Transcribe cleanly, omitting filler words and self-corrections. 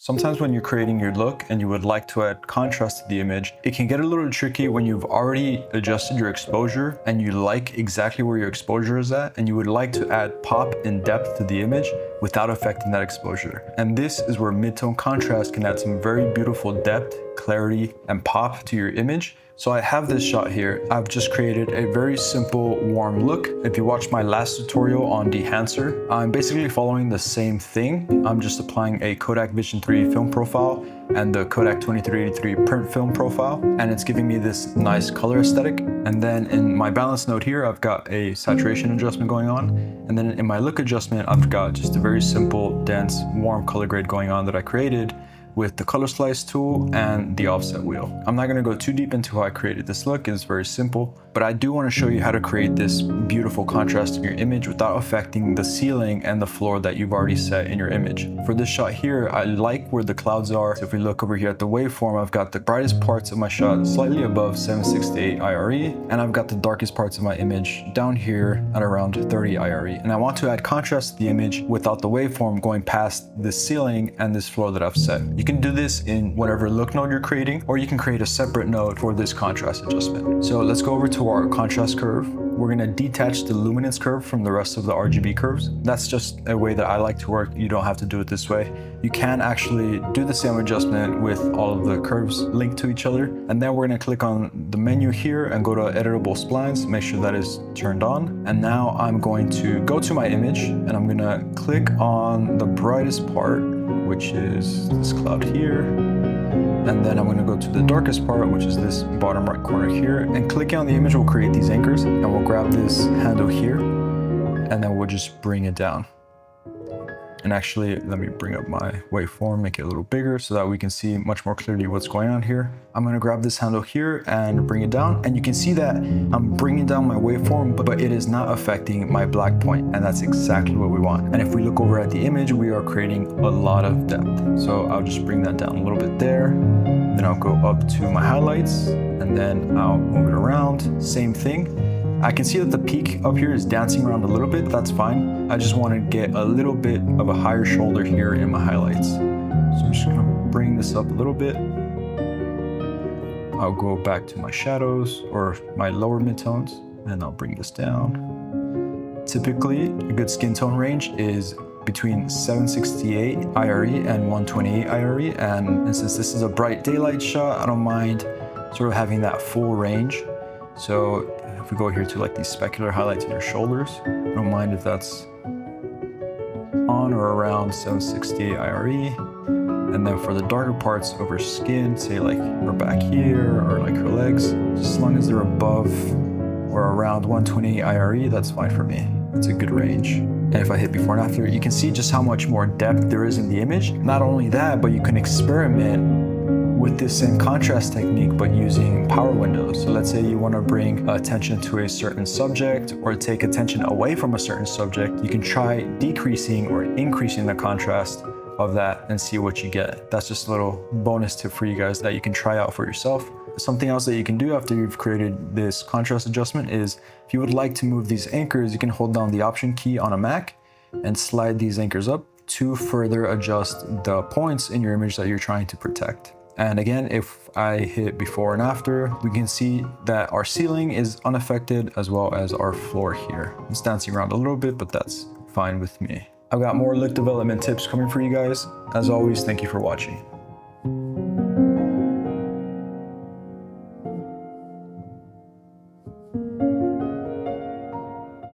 Sometimes when you're creating your look and you would like to add contrast to the image, it can get a little tricky when you've already adjusted your exposure and you like exactly where your exposure is at, and you would like to add pop and depth to the image without affecting that exposure. And this is where mid-tone contrast can add some very beautiful depth, clarity, and pop to your image. So I have this shot here. I've just created a very simple warm look. If you watched my last tutorial on dehancer, I'm basically following the same thing. I'm just applying a Kodak Vision 3 film profile and the Kodak 2383 print film profile, and it's giving me this nice color aesthetic. And then in my balance node here, I've got a saturation adjustment going on. And then in my look adjustment, I've got just a very simple, dense, warm color grade going on that I created with the color slice tool and the offset wheel. I'm not gonna go too deep into how I created this look. It's very simple, but I do wanna show you how to create this beautiful contrast in your image without affecting the ceiling and the floor that you've already set in your image. For this shot here, I like where the clouds are. So if we look over here at the waveform, I've got the brightest parts of my shot slightly above 768 IRE, and I've got the darkest parts of my image down here at around 30 IRE. And I want to add contrast to the image without the waveform going past this ceiling and this floor that I've set. You can do this in whatever look node you're creating, or you can create a separate node for this contrast adjustment. So let's go over to our contrast curve. We're gonna detach the luminance curve from the rest of the RGB curves. That's just a way that I like to work. You don't have to do it this way. You can actually do the same adjustment with all of the curves linked to each other. And then we're gonna click on the menu here and go to editable splines, make sure that is turned on. And now I'm going to go to my image and I'm gonna click on the brightest part, which is this cloud here. And then I'm gonna go to the darkest part, which is this bottom right corner here. And clicking on the image will create these anchors. And we'll grab this handle here, and then we'll just bring it down. And actually, let me bring up my waveform, make it a little bigger so that we can see much more clearly what's going on here. I'm gonna grab this handle here and bring it down. And you can see that I'm bringing down my waveform, but it is not affecting my black point. And that's exactly what we want. And if we look over at the image, we are creating a lot of depth. So I'll just bring that down a little bit there. Then I'll go up to my highlights, and then I'll move it around, same thing. I can see that the peak up here is dancing around a little bit. That's fine. I just want to get a little bit of a higher shoulder here in my highlights. So I'm just going to bring this up a little bit. I'll go back to my shadows or my lower midtones, and I'll bring this down. Typically, a good skin tone range is between 768 IRE and 128 IRE. And since this is a bright daylight shot, I don't mind sort of having that full range. So if we go here to like these specular highlights in your shoulders, I don't mind if that's on or around 768 IRE. And then for the darker parts of her skin, say like her back here or like her legs, as long as they're above or around 128 IRE, that's fine for me. It's a good range. And if I hit before and after, you can see just how much more depth there is in the image. Not only that, but you can experiment with this same contrast technique, but using power windows. So let's say you want to bring attention to a certain subject or take attention away from a certain subject. You can try decreasing or increasing the contrast of that and see what you get. That's just a little bonus tip for you guys that you can try out for yourself. Something else that you can do after you've created this contrast adjustment is if you would like to move these anchors, you can hold down the Option key on a Mac and slide these anchors up to further adjust the points in your image that you're trying to protect. And again, if I hit before and after, we can see that our ceiling is unaffected as well as our floor here. It's dancing around a little bit, but that's fine with me. I've got more look development tips coming for you guys. As always, thank you for watching.